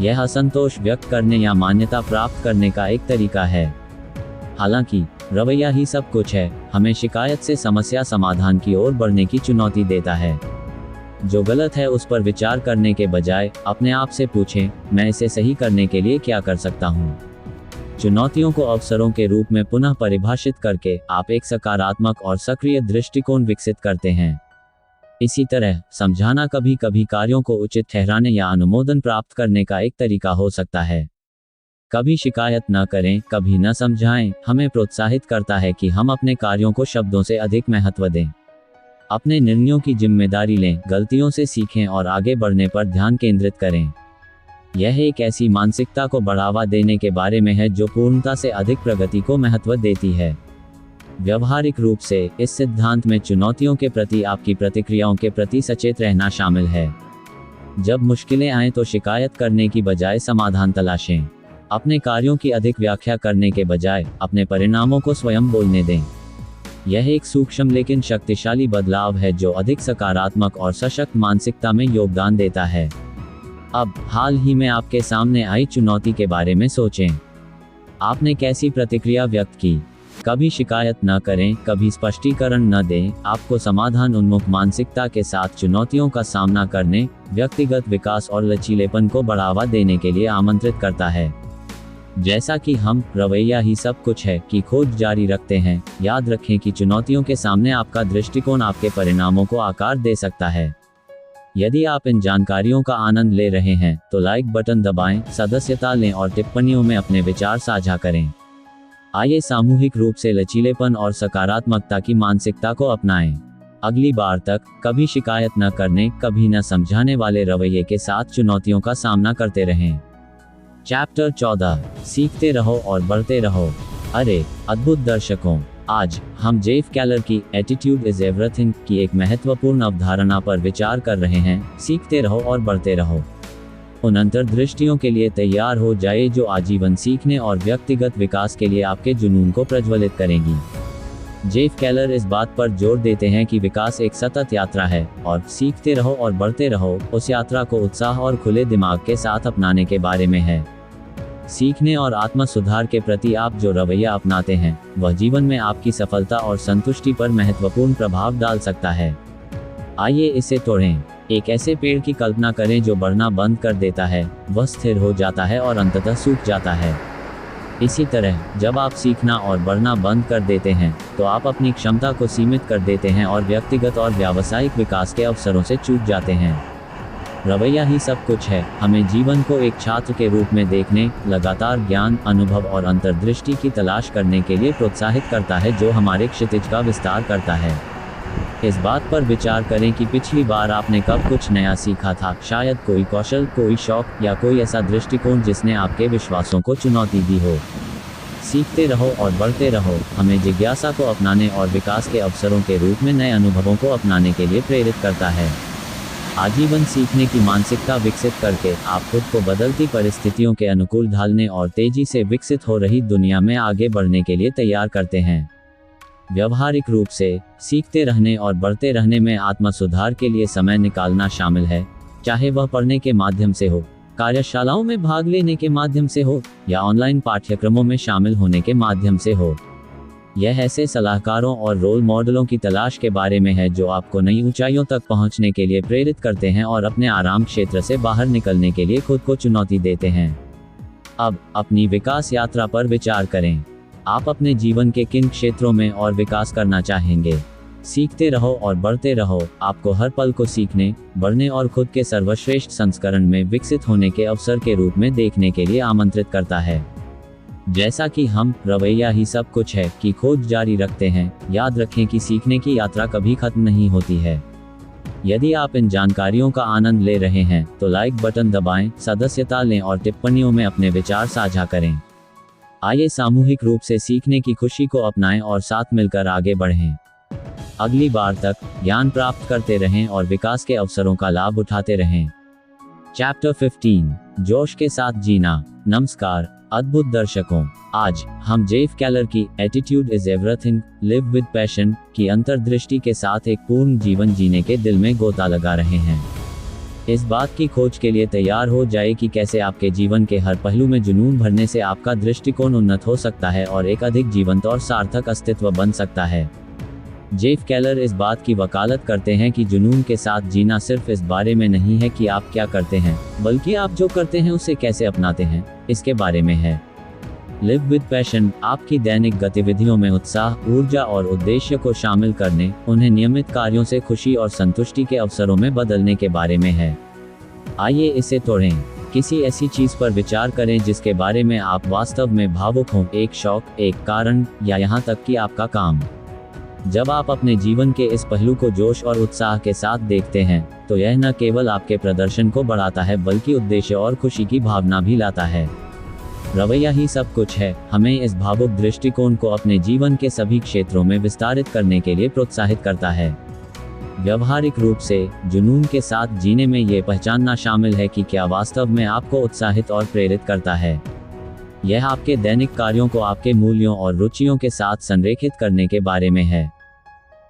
यह असंतोष व्यक्त करने या मान्यता प्राप्त करने का एक तरीका है। हालांकि रवैया ही सब कुछ है हमें शिकायत से समस्या समाधान की ओर बढ़ने की चुनौती देता है। जो गलत है उस पर विचार करने के बजाय अपने आप से पूछें, मैं इसे सही करने के लिए क्या कर सकता हूँ। चुनौतियों को अवसरों के रूप में पुनः परिभाषित करके आप एक सकारात्मक और सक्रिय दृष्टिकोण विकसित करते हैं। इसी तरह समझाना कभी कभी कार्यों को उचित ठहराने या अनुमोदन प्राप्त करने का एक तरीका हो सकता है। कभी शिकायत न करें, कभी न समझाएं हमें प्रोत्साहित करता है कि हम अपने कार्यों को शब्दों से अधिक महत्व दें। अपने निर्णयों की जिम्मेदारी लें, गलतियों से सीखें और आगे बढ़ने पर ध्यान केंद्रित करें। यह एक ऐसी मानसिकता को बढ़ावा देने के बारे में है जो पूर्णता से अधिक प्रगति को महत्व देती है। व्यवहारिक रूप से इस सिद्धांत में चुनौतियों के प्रति आपकी प्रतिक्रियाओं के प्रति सचेत रहना शामिल है। जब मुश्किलें आएं तो शिकायत करने की बजाय समाधान तलाशें। अपने कार्यों की अधिक व्याख्या करने के बजाय अपने परिणामों को स्वयं बोलने दें। यह एक सूक्ष्म लेकिन शक्तिशाली बदलाव है जो अधिक सकारात्मक और सशक्त मानसिकता में योगदान देता है। अब हाल ही में आपके सामने आई चुनौती के बारे में सोचें। आपने कैसी प्रतिक्रिया व्यक्त की? कभी शिकायत न करें, कभी स्पष्टीकरण न दें। आपको समाधान उन्मुख मानसिकता के साथ चुनौतियों का सामना करने, व्यक्तिगत विकास और लचीलेपन को बढ़ावा देने के लिए आमंत्रित करता है। जैसा कि हम रवैया ही सब कुछ है की खोज जारी रखते हैं, याद रखें कि चुनौतियों के सामने आपका दृष्टिकोण आपके परिणामों को आकार दे सकता है। यदि आप इन जानकारियों का आनंद ले रहे हैं तो लाइक बटन दबाएं, सदस्यता लें और टिप्पणियों में अपने विचार साझा करें। आइए सामूहिक रूप से लचीलेपन और सकारात्मकता की मानसिकता को अपनाएं। अगली बार तक कभी शिकायत न करने, कभी न समझाने वाले रवैये के साथ चुनौतियों का सामना करते रहें। चैप्टर 14, सीखते रहो और बढ़ते रहो। अरे अद्भुत दर्शकों, आज हम जेफ कैलर की एटीट्यूड इज एवरीथिंग की एक महत्वपूर्ण अवधारणा पर विचार कर रहे हैं। सीखते रहो और बढ़ते रहो। उन अंतर्दृष्टियों के लिए तैयार हो जाए जो आजीवन सीखने और व्यक्तिगत विकास के लिए आपके जुनून को प्रज्वलित करेंगी। जेफ कैलर इस बात पर जोर देते हैं कि विकास एक सतत यात्रा है और सीखते रहो और बढ़ते रहो उस यात्रा को उत्साह और खुले दिमाग के साथ अपनाने के बारे में है। सीखने और आत्म सुधार के प्रति आप जो रवैया अपनाते हैं वह जीवन में आपकी सफलता और संतुष्टि पर महत्वपूर्ण प्रभाव डाल सकता है। आइए इसे तोड़ें। एक ऐसे पेड़ की कल्पना करें जो बढ़ना बंद कर देता है, वह स्थिर हो जाता है और अंततः सूख जाता है। इसी तरह जब आप सीखना और बढ़ना बंद कर देते हैं तो आप अपनी क्षमता को सीमित कर देते हैं और व्यक्तिगत और व्यावसायिक विकास के अवसरों से चूक जाते हैं। रवैया ही सब कुछ है हमें जीवन को एक छात्र के रूप में देखने, लगातार ज्ञान, अनुभव और अंतर्दृष्टि की तलाश करने के लिए प्रोत्साहित करता है जो हमारे क्षितिज का विस्तार करता है। इस बात पर विचार करें कि पिछली बार आपने कब कुछ नया सीखा था। शायद कोई कौशल, कोई शौक या कोई ऐसा दृष्टिकोण जिसने आपके विश्वासों को चुनौती दी हो। सीखते रहो और बढ़ते रहो हमें जिज्ञासा को अपनाने और विकास के अवसरों के रूप में नए अनुभवों को अपनाने के लिए प्रेरित करता है। आजीवन सीखने की मानसिकता विकसित करके आप खुद को बदलती परिस्थितियों के अनुकूल ढालने और तेजी से विकसित हो रही दुनिया में आगे बढ़ने के लिए तैयार करते हैं। व्यावहारिक रूप से सीखते रहने और बढ़ते रहने में आत्म सुधार के लिए समय निकालना शामिल है, चाहे वह पढ़ने के माध्यम से हो, कार्यशालाओं में भाग लेने के माध्यम से हो या ऑनलाइन पाठ्यक्रमों में शामिल होने के माध्यम से हो। यह ऐसे सलाहकारों और रोल मॉडलों की तलाश के बारे में है जो आपको नई ऊंचाइयों तक पहुंचने के लिए प्रेरित करते हैं और अपने आराम क्षेत्र से बाहर निकलने के लिए खुद को चुनौती देते हैं। अब अपनी विकास यात्रा पर विचार करें। आप अपने जीवन के किन क्षेत्रों में और विकास करना चाहेंगे? सीखते रहो और बढ़ते रहो आपको हर पल को सीखने, बढ़ने और खुद के सर्वश्रेष्ठ संस्करण में विकसित होने के अवसर के रूप में देखने के लिए आमंत्रित करता है। जैसा कि हम रवैया ही सब कुछ है की खोज जारी रखते हैं, याद रखें कि सीखने की यात्रा कभी खत्म नहीं होती है। यदि आप इन जानकारियों का आनंद ले रहे हैं तो लाइक बटन दबाएं, सदस्यता लें और टिप्पणियों में अपने विचार साझा करें। आइए सामूहिक रूप से सीखने की खुशी को अपनाएं और साथ मिलकर आगे बढ़ें। अगली बार तक ज्ञान प्राप्त करते रहें और विकास के अवसरों का लाभ उठाते रहें। चैप्टर 15, जोश के साथ जीना। नमस्कार अद्भुत दर्शकों, आज हम जेफ कैलर की attitude is everything, live with passion की अंतर्दृष्टि के साथ एक पूर्ण जीवन जीने के दिल में गोता लगा रहे हैं। इस बात की खोज के लिए तैयार हो जाए कि कैसे आपके जीवन के हर पहलू में जुनून भरने से आपका दृष्टिकोण उन्नत हो सकता है और एक अधिक जीवंत और सार्थक अस्तित्व बन सकता है। जेफ कैलर इस बात की वकालत करते हैं कि जुनून के साथ जीना सिर्फ इस बारे में नहीं है कि आप क्या करते हैं, बल्कि आप जो करते हैं उसे कैसे अपनाते हैं, इसके बारे में है। लिव विद पैशन आपकी दैनिक गतिविधियों में उत्साह, ऊर्जा और उद्देश्य को शामिल करने, उन्हें नियमित कार्यों से खुशी और संतुष्टि के अवसरों में बदलने के बारे में है। आइए इसे तोड़ें। किसी ऐसी चीज पर विचार करें जिसके बारे में आप वास्तव में भावुक हों, एक शौक, एक कारण या यहाँ तक कि आपका काम। जब आप अपने जीवन के इस पहलू को जोश और उत्साह के साथ देखते हैं, तो यह न केवल आपके प्रदर्शन को बढ़ाता है बल्कि उद्देश्य और खुशी की भावना भी लाता है। रवैया ही सब कुछ है हमें इस भावुक दृष्टिकोण को अपने जीवन के सभी क्षेत्रों में विस्तारित करने के लिए प्रोत्साहित करता है। व्यावहारिक रूप से जुनून के साथ जीने में ये पहचानना शामिल है कि क्या वास्तव में आपको उत्साहित और प्रेरित करता है। यह आपके दैनिक कार्यों को आपके मूल्यों और रुचियों के साथ संरेखित करने के बारे में है।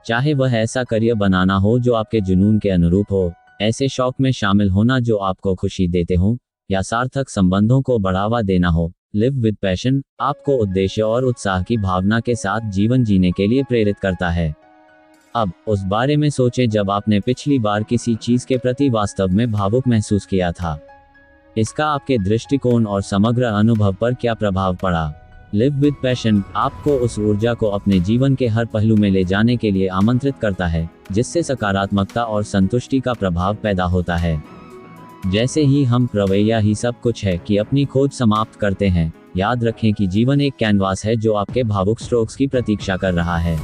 चाहे वह ऐसा करियर बनाना हो जो आपके जुनून के अनुरूप हो, ऐसे शौक में शामिल होना जो आपको खुशी देते हों, या सार्थक संबंधों को बढ़ावा देना हो। लिव विद पैशन आपको उद्देश्य और उत्साह की भावना के साथ जीवन जीने के लिए प्रेरित करता है। अब उस बारे में सोचें जब आपने पिछली बार किसी चीज के प्रति वास्तव में भावुक महसूस किया था। इसका आपके दृष्टिकोण और समग्र अनुभव पर क्या प्रभाव पड़ा। लिव विद पैशन आपको उस ऊर्जा को अपने जीवन के हर पहलू में ले जाने के लिए आमंत्रित करता है, जिससे सकारात्मकता और संतुष्टि का प्रभाव पैदा होता है। जैसे ही हम रवैया ही सब कुछ है कि अपनी खोज समाप्त करते हैं, याद रखें कि जीवन एक कैनवास है जो आपके भावुक स्ट्रोक्स की प्रतीक्षा कर रहा है।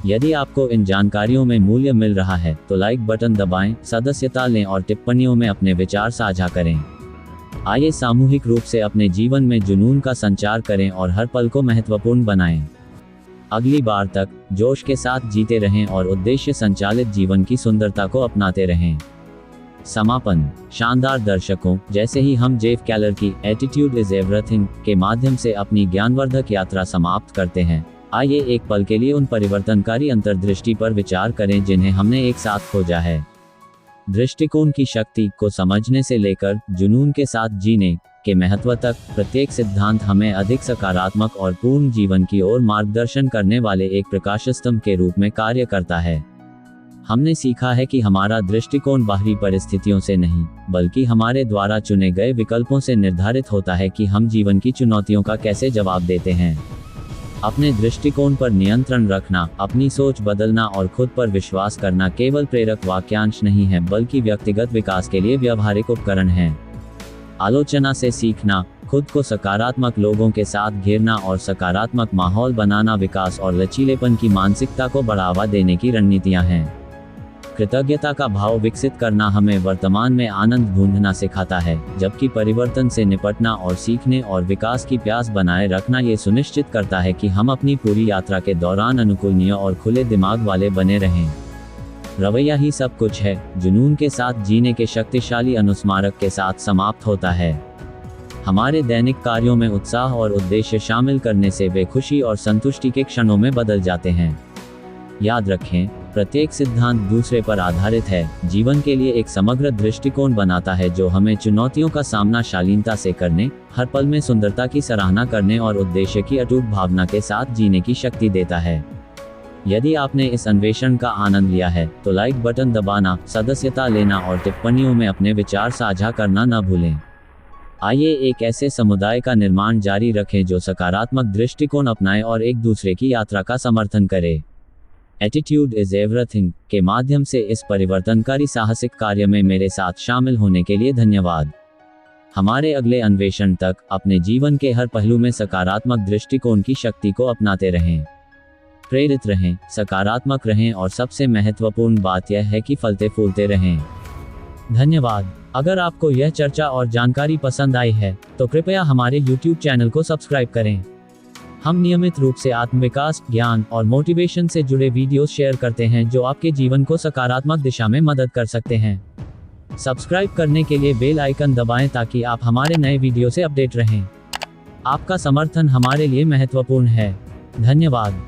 यदि आपको इन जानकारियों में मूल्य मिल रहा है तो लाइक बटन दबाएं, सदस्यता लें और टिप्पणियों में अपने विचार साझा करें। आइए सामूहिक रूप से अपने जीवन में जुनून का संचार करें और हर पल को महत्वपूर्ण बनाएं। अगली बार तक जोश के साथ जीते रहें और उद्देश्य संचालित जीवन की सुंदरता को अपनाते रहें। समापन। शानदार दर्शकों, जैसे ही हम जेफ केलर की एटीट्यूड इज एवरीथिंग के माध्यम से अपनी ज्ञानवर्धक यात्रा समाप्त करते हैं, आइए एक पल के लिए उन परिवर्तनकारी अंतर्दृष्टि पर विचार करें जिन्हें हमने एक साथ खोजा है। दृष्टिकोण की शक्ति को समझने से लेकर जुनून के साथ जीने के महत्व तक, प्रत्येक सिद्धांत हमें अधिक सकारात्मक और पूर्ण जीवन की ओर मार्गदर्शन करने वाले एक प्रकाश स्तंभ के रूप में कार्य करता है। हमने सीखा है कि हमारा दृष्टिकोण बाहरी परिस्थितियों से नहीं, बल्कि हमारे द्वारा चुने गए विकल्पों से निर्धारित होता है कि हम जीवन की चुनौतियों का कैसे जवाब देते हैं। अपने दृष्टिकोण पर नियंत्रण रखना, अपनी सोच बदलना और खुद पर विश्वास करना केवल प्रेरक वाक्यांश नहीं है, बल्कि व्यक्तिगत विकास के लिए व्यावहारिक उपकरण हैं। आलोचना से सीखना, खुद को सकारात्मक लोगों के साथ घेरना और सकारात्मक माहौल बनाना विकास और लचीलेपन की मानसिकता को बढ़ावा देने की रणनीतियां हैं। कृतज्ञता का भाव विकसित करना हमें वर्तमान में आनंद ढूंढना सिखाता है, जबकि परिवर्तन से निपटना और सीखने और विकास की प्यास बनाए रखना ये सुनिश्चित करता है कि हम अपनी पूरी यात्रा के दौरान अनुकूलनीय और खुले दिमाग वाले बने रहें। रवैया ही सब कुछ है जुनून के साथ जीने के शक्तिशाली अनुस्मारक के साथ समाप्त होता है। हमारे दैनिक कार्यों में उत्साह और उद्देश्य शामिल करने से वे खुशी और संतुष्टि के क्षणों में बदल जाते हैं। याद रखें, प्रत्येक सिद्धांत दूसरे पर आधारित है, जीवन के लिए एक समग्र दृष्टिकोण बनाता है जो हमें चुनौतियों का सामना शालीनता से करने, हर पल में सुंदरता की सराहना करने और उद्देश्य की अटूट भावना के साथ जीने की शक्ति देता है। यदि आपने इस अन्वेषण का आनंद लिया है तो लाइक बटन दबाना, सदस्यता लेना और टिप्पणियों में अपने विचार साझा करना न भूलें। आइए एक ऐसे समुदाय का निर्माण जारी रखें जो सकारात्मक दृष्टिकोण अपनाए और एक दूसरे की यात्रा का समर्थन करे। एटीट्यूड इज एवरीथिंग के माध्यम से इस परिवर्तनकारी साहसिक कार्य में मेरे साथ शामिल होने के लिए धन्यवाद। हमारे अगले अन्वेषण तक अपने जीवन के हर पहलू में सकारात्मक दृष्टिकोण की शक्ति को अपनाते रहें। प्रेरित रहें, सकारात्मक रहें और सबसे महत्वपूर्ण बात यह है कि फलते फूलते रहें। धन्यवाद। अगर आपको यह चर्चा और जानकारी पसंद आई है तो कृपया हमारे YouTube चैनल को सब्सक्राइब करें। हम नियमित रूप से आत्मविकास, ज्ञान और मोटिवेशन से जुड़े वीडियोस शेयर करते हैं जो आपके जीवन को सकारात्मक दिशा में मदद कर सकते हैं। सब्सक्राइब करने के लिए बेल आइकन दबाएं ताकि आप हमारे नए वीडियो से अपडेट रहें। आपका समर्थन हमारे लिए महत्वपूर्ण है। धन्यवाद।